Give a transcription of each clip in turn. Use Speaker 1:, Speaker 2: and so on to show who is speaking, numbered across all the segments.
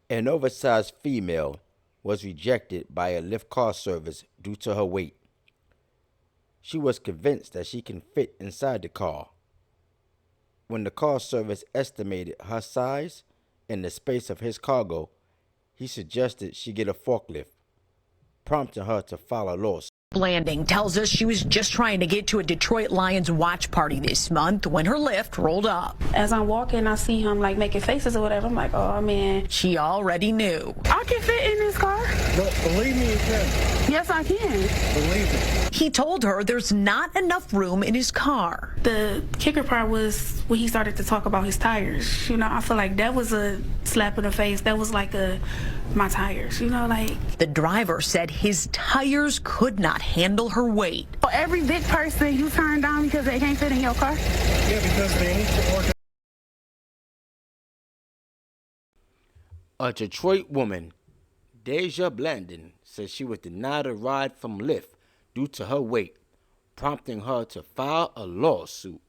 Speaker 1: An oversized female was rejected by a Lyft car service due to her weight. She was convinced that she can fit inside the car. When the car service estimated her size and the space of his cargo, he suggested she get a forklift, prompting her to file a lawsuit.
Speaker 2: Blanding tells us she was just trying to get to a Detroit Lions watch party this month when her Lyft rolled up.
Speaker 3: As I'm walking, I see him like making faces or whatever. I'm like, oh man.
Speaker 2: She already knew.
Speaker 3: I can fit in this car.
Speaker 4: No, believe me, you can.
Speaker 3: Yes, I can.
Speaker 4: Believe me.
Speaker 2: He told her there's not enough room in his car.
Speaker 3: The kicker part was when he started to talk about his tires. You know, I feel like that was a slap in the face. That was like my tires, you know, like.
Speaker 2: The driver said his tires could not handle her weight.
Speaker 3: For every big person you turn down because they can't fit in your car?
Speaker 4: Yeah, because they need to work.
Speaker 1: A Detroit woman, Deja Blandon, says she was denied a ride from Lyft due to her weight, prompting her to file a lawsuit.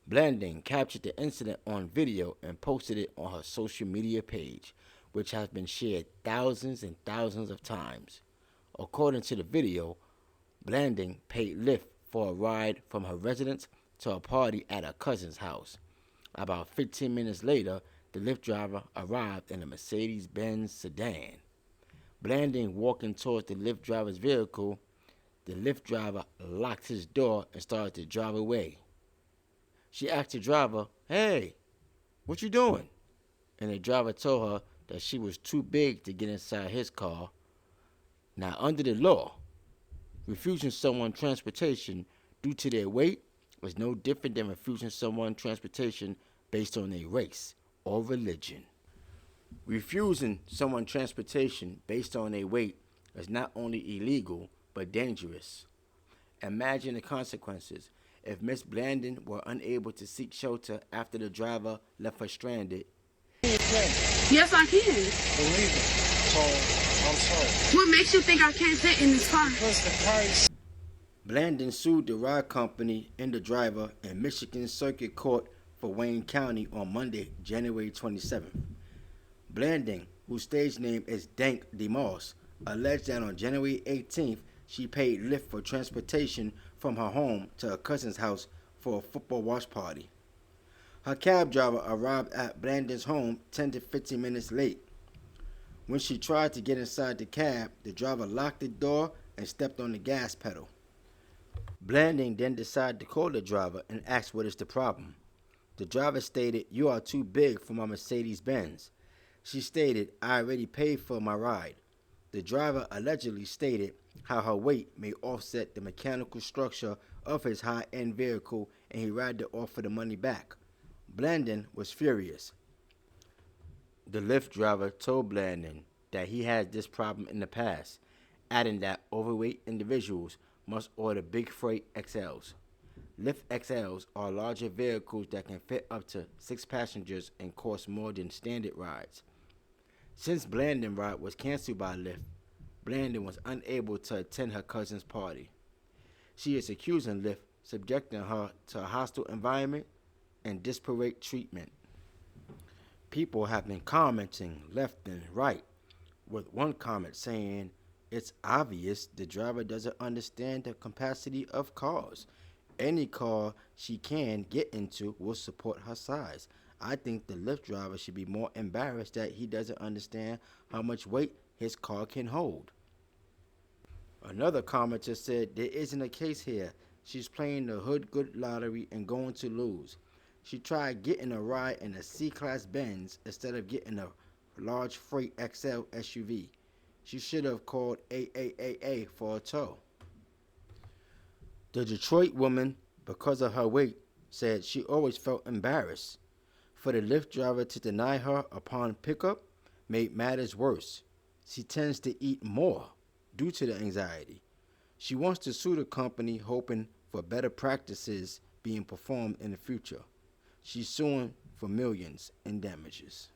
Speaker 1: Blandon captured the incident on video and posted it on her social media page, which has been shared thousands and thousands of times. According to the video, Blandon paid Lyft for a ride from her residence to a party at her cousin's house. About 15 minutes later, the Lyft driver arrived in a Mercedes-Benz sedan. Blandon walking towards the Lyft driver's vehicle. The Lyft driver locked his door and started to drive away. She asked the driver, "Hey, what you doing?" And the driver told her that she was too big to get inside his car. Now, under the law, refusing someone transportation due to their weight is no different than refusing someone transportation based on their race or religion. Refusing someone transportation based on their weight is not only illegal, but dangerous. Imagine the consequences if Miss Blandon were unable to seek shelter after the driver left her stranded.
Speaker 3: Yes, I can.
Speaker 4: Believe me. So, I'm sorry.
Speaker 3: What makes you think I can't fit in this car?
Speaker 4: Plus the price.
Speaker 1: Blandon sued the ride company and the driver in Michigan Circuit Court for Wayne County on Monday, January 27th. Blandon, whose stage name is DANK DeMoss, alleged that on January 18th, she paid Lyft for transportation from her home to her cousin's house for a football watch party. Her cab driver arrived at Blandon's home 10 to 15 minutes late. When she tried to get inside the cab, the driver locked the door and stepped on the gas pedal. Blandon then decided to call the driver and ask what is the problem. The driver stated, "You are too big for my Mercedes-Benz." She stated, "I already paid for my ride." The driver allegedly stated how her weight may offset the mechanical structure of his high-end vehicle and he rather offer the money back. Blandon was furious. The Lyft driver told Blandon that he had this problem in the past, adding that overweight individuals must order big freight XLs. Lyft XLs are larger vehicles that can fit up to 6 passengers and cost more than standard rides. Since Blandon's ride was canceled by Lyft, Blandon was unable to attend her cousin's party. She is accusing Lyft subjecting her to a hostile environment and disparate treatment. People have been commenting left and right, with one comment saying, "It's obvious the driver doesn't understand the capacity of cars. Any car she can get into will support her size. I think the Lyft driver should be more embarrassed that he doesn't understand how much weight his car can hold." Another commenter said, "There isn't a case here. She's playing the hood good lottery and going to lose. She tried getting a ride in a C-Class Benz instead of getting a large freight XL SUV. She should have called AAAA for a tow." The Detroit woman, because of her weight, said she always felt embarrassed. For the Lyft driver to deny her upon pickup made matters worse. She tends to eat more due to the anxiety. She wants to sue the company, hoping for better practices being performed in the future. She's suing for millions in damages.